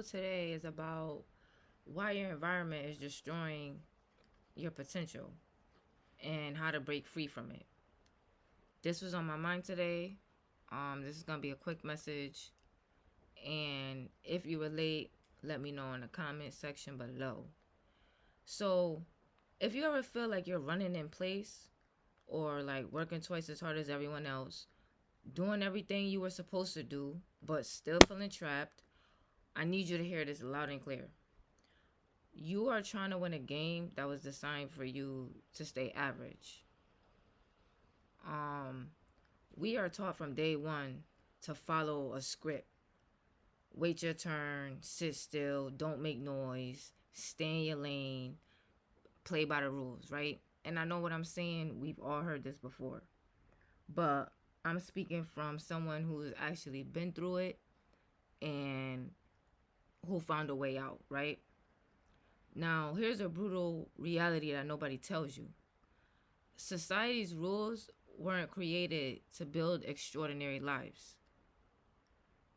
video today is about why your environment is destroying your potential and how to break free from it. This was on my mind today. This is gonna be a quick message, and if you relate, let me know in the comment section below. So, if you ever feel like you're running in place or like working twice as hard as everyone else, doing everything you were supposed to do, but still feeling trapped, I need you to hear this loud and clear. You are trying to win a game that was designed for you to stay average. Um, we are taught from day one to follow a script. Wait your turn, sit still, don't make noise, stay in your lane, play by the rules, right? And I know what I'm saying. We've all heard this before. But I'm speaking from someone who's actually been through it and who found a way out, right? Now, here's a brutal reality that nobody tells you. Society's rules weren't created to build extraordinary lives.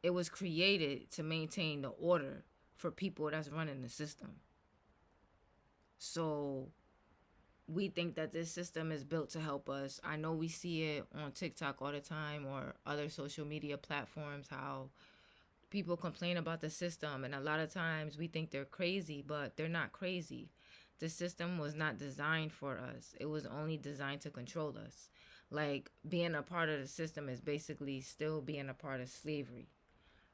It was created to maintain the order for people that's running the system. So we think that this system is built to help us. I know we see it on TikTok all the time or other social media platforms, how people complain about the system, and a lot of times we think they're crazy, but they're not crazy. The system was not designed for us. It was only designed to control us. Like, being a part of the system is basically still being a part of slavery.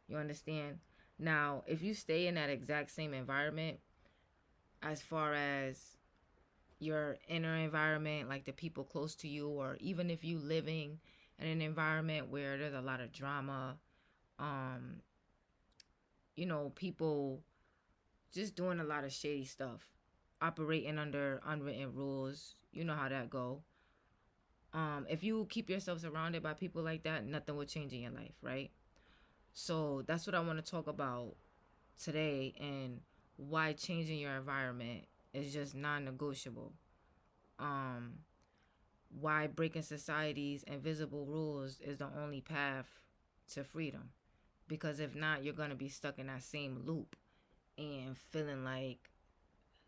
You understand? Now, if you stay in that exact same environment, as far as your inner environment, like the people close to you, or even if you living in an environment where there's a lot of drama, um, people just doing a lot of shady stuff, operating under unwritten rules. You know how that go. If you keep yourself surrounded by people like that, nothing will change in your life, right? So that's what I want to talk about today, and why changing your environment is just non-negotiable. Um, why breaking society's invisible rules is the only path to freedom. Because if not, you're gonna be stuck in that same loop and feeling like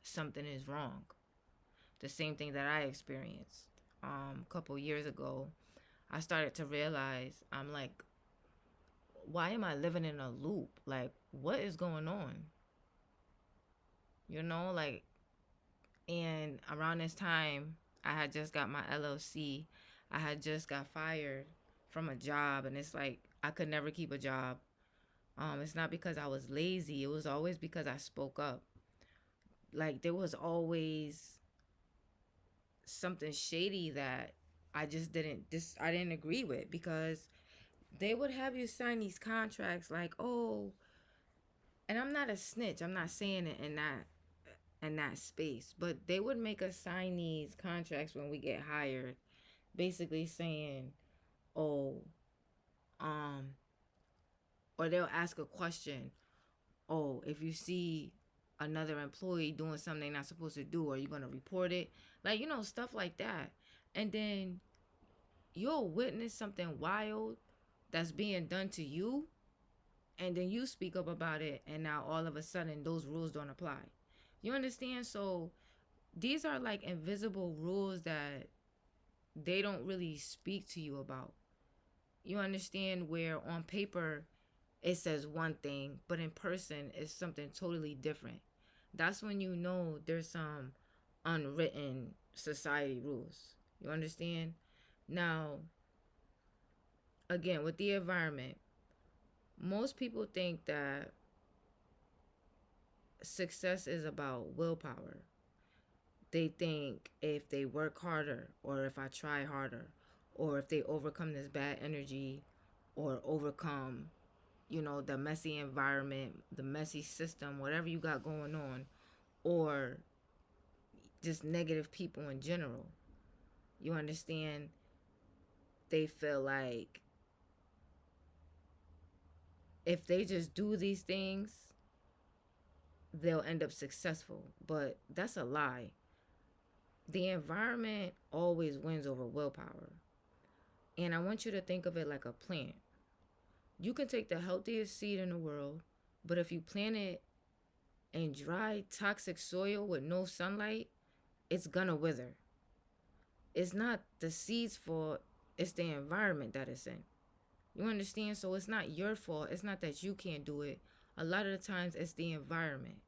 something is wrong. The same thing that I experienced a couple years ago. I started to realize, I'm like, why am I living in a loop? Like, what is going on? Like, and around this time, I had just got my LLC. I had just got fired from a job, and it's like I could never keep a job. It's not because I was lazy. It was always because I spoke up. Like, there was always something shady that I didn't agree with, because they would have you sign these contracts like, oh, and I'm not a snitch. I'm not saying it in that space, but they would make us sign these contracts when we get hired, basically saying, oh, um, or they'll ask a question. Oh, if you see another employee doing something they're not supposed to do, are you gonna report it? Like, stuff like that. And then you'll witness something wild that's being done to you, and then you speak up about it, and now all of a sudden those rules don't apply. You understand? So these are like invisible rules that they don't really speak to you about. You understand? Where on paper it says one thing, but in person it's something totally different. That's when you know there's some unwritten society rules. You understand? Now, again, with the environment, most people think that success is about willpower. They think if they work harder, or if I try harder, or if they overcome this bad energy, or overcome, the messy environment, the messy system, whatever you got going on, or just negative people in general. You understand? They feel like if they just do these things, they'll end up successful. But that's a lie. The environment always wins over willpower. And I want you to think of it like a plant. You can take the healthiest seed in the world, But if you plant it in dry, toxic soil with no sunlight, it's gonna wither. It's not the seed's fault, it's the environment that it's in. You understand? So it's not your fault. It's not that you can't do it. A lot of the times it's the environment.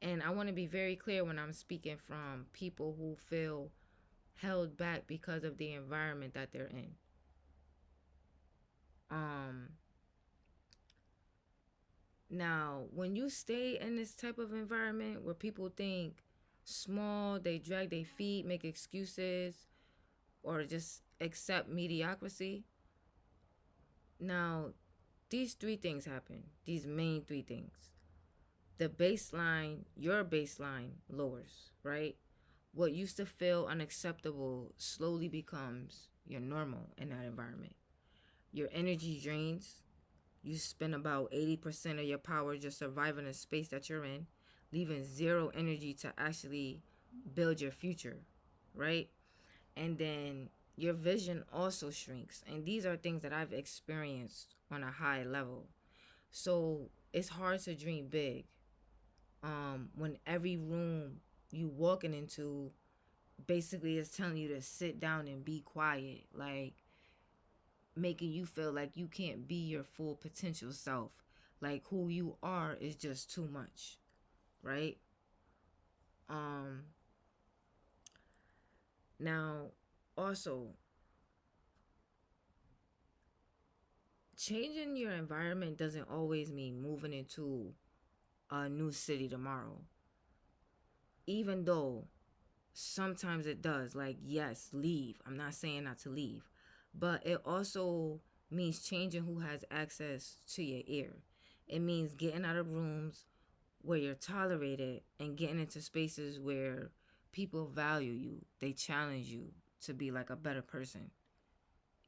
And I want to be very clear when I'm speaking from people who feel held back because of the environment that they're in. Um Now, when you stay in this type of environment where people think small, they drag their feet, make excuses, or just accept mediocrity, now these three things happen. These main three things. The baseline, your baseline lowers, right? What used to feel unacceptable slowly becomes your normal in that environment. Your energy drains. You spend about 80% of your power just surviving the space that you're in, leaving zero energy to actually build your future, right? And then your vision also shrinks. And these are things that I've experienced on a high level. So it's hard to dream big when every room you walking into basically is telling you to sit down and be quiet, like making you feel like you can't be your full potential self, like who you are is just too much, right? um Now, also, changing your environment doesn't always mean moving into a new city tomorrow, even though sometimes it does. Like, yes, leave. I'm not saying not to leave, but it also means changing who has access to your ear. It means getting out of rooms where you're tolerated and getting into spaces where people value you. They challenge you to be like a better person.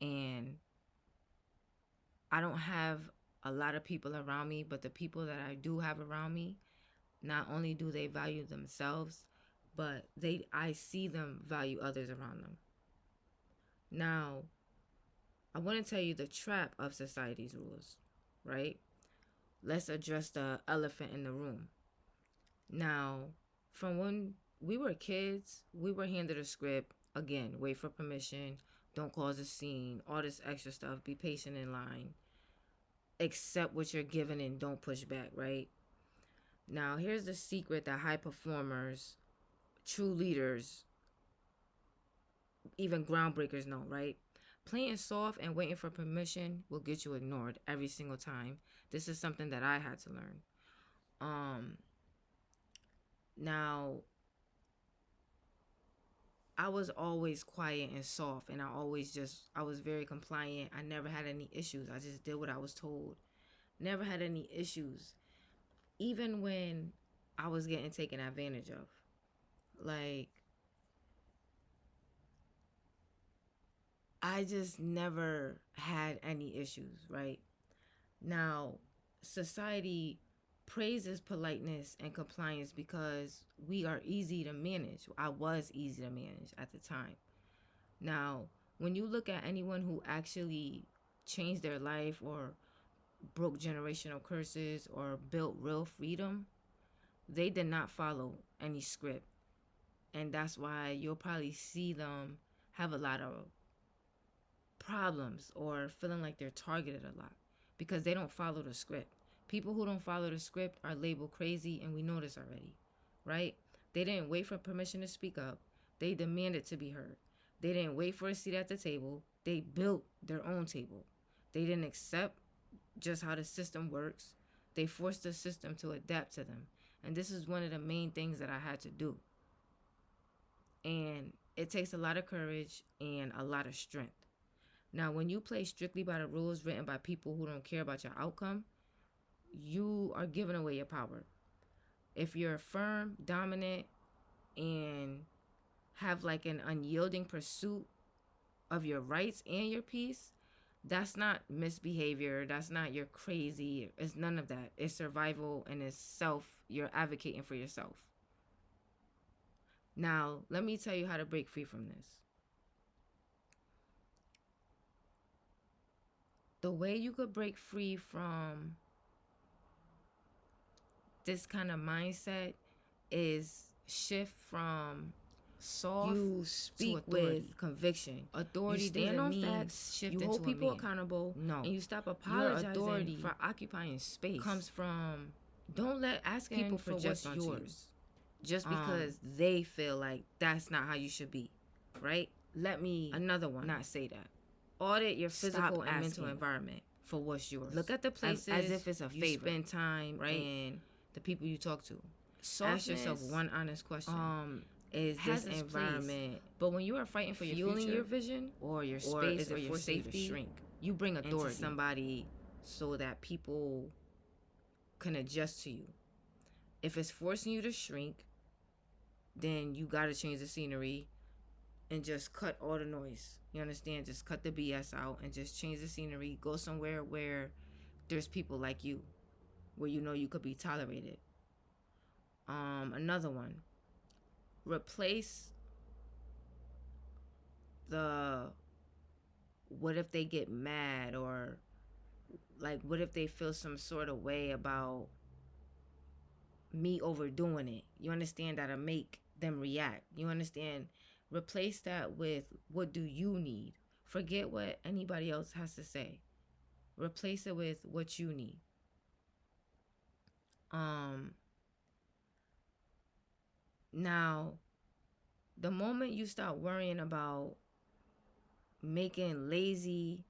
And I don't have a lot of people around me, but the people that I do have around me, not only do they value themselves, but I see them value others around them. Now, I want to tell you the trap of society's rules, right? Let's address the elephant in the room. Now, from when we were kids, we were handed a script. Again, wait for permission, don't cause a scene, all this extra stuff, be patient in line, accept what you're given and don't push back, right? Now, here's the secret that high performers, true leaders, even groundbreakers know, right? Playing soft and waiting for permission will get you ignored every single time. This is something that I had to learn. Um, Now, I was always quiet and soft, and I was very compliant. I never had any issues. I just did what I was told. Never had any issues, even when I was getting taken advantage of. Like, I just never had any issues, right? Now, society praises politeness and compliance because we are easy to manage. I was easy to manage at the time. Now, when you look at anyone who actually changed their life or broke generational curses or built real freedom, they did not follow any script. And that's why you'll probably see them have a lot of problems or feeling like they're targeted a lot because they don't follow the script. People who don't follow the script are labeled crazy, and we know this already, right? They didn't wait for permission to speak up, they demanded to be heard. They didn't wait for a seat at the table, they built their own table. They didn't accept just how the system works, they forced the system to adapt to them. And this is one of the main things that I had to do. And it takes a lot of courage and a lot of strength. Now, when you play strictly by the rules written by people who don't care about your outcome, you are giving away your power. If you're firm, dominant, and have like an unyielding pursuit of your rights and your peace, that's not misbehavior. That's not you're crazy. It's none of that. It's survival and it's self. You're advocating for yourself. Now, let me tell you how to break free from this. The way you could break free from this kind of mindset is shift from soft you speak with conviction. Authority You stand on facts. Shift You into hold people a man. accountable. No, and you stop your apologizing authority for occupying space. comes from Don't let asking people for project what's onto yours, just because they feel like that's not how you should be, right? Let me Another one. not say that. Audit your physical Stop and mental asking environment for what's yours. Look at the places as if it's a you favor, spend time, right? And the people you talk to. Softness, ask yourself one honest question: is has this its environment place, but when you are fighting for your fueling future, your vision, or your or space, is it or your forcing you to safety, shrink you bring into authority. somebody so that people can adjust to you? If it's forcing you to shrink, then you got to change the scenery and just cut all the noise. You understand? Just cut the BS out and just change the scenery. Go somewhere where there's people like you, where you know you could be tolerated. Another one. Replace the what if they get mad, or like what if they feel some sort of way about me overdoing it. You understand? That'll make them react. You understand? Replace that with what do you need? Forget what anybody else has to say. Replace it with what you need. Now, the moment you start worrying about making lazy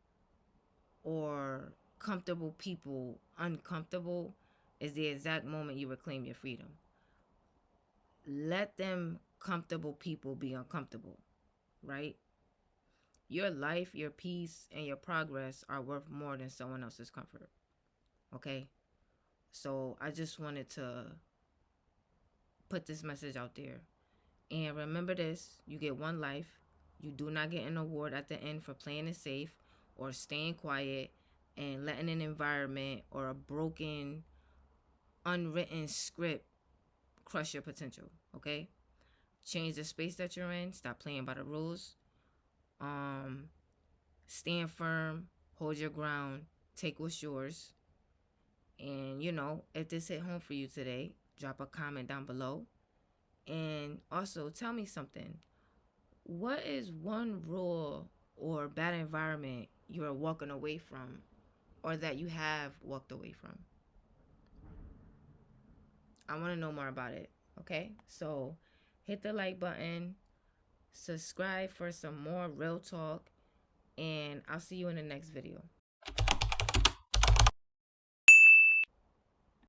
or comfortable people uncomfortable is the exact moment you reclaim your freedom. Let them comfortable people be uncomfortable, right? Your life, your peace, and your progress are worth more than someone else's comfort. Okay? So I just wanted to put this message out there. And remember this, you get one life. You do not get an award at the end for playing it safe or staying quiet and letting an environment or a broken, unwritten script crush your potential. Okay? Change the space that you're in. Stop playing by the rules. Stand firm. Hold your ground. Take what's yours. And, if this hit home for you today, drop a comment down below. And also tell me something. What is one rule or bad environment you're walking away from, or that you have walked away from? I want to know more about it. Okay? So hit the like button, subscribe for some more real talk, and I'll see you in the next video.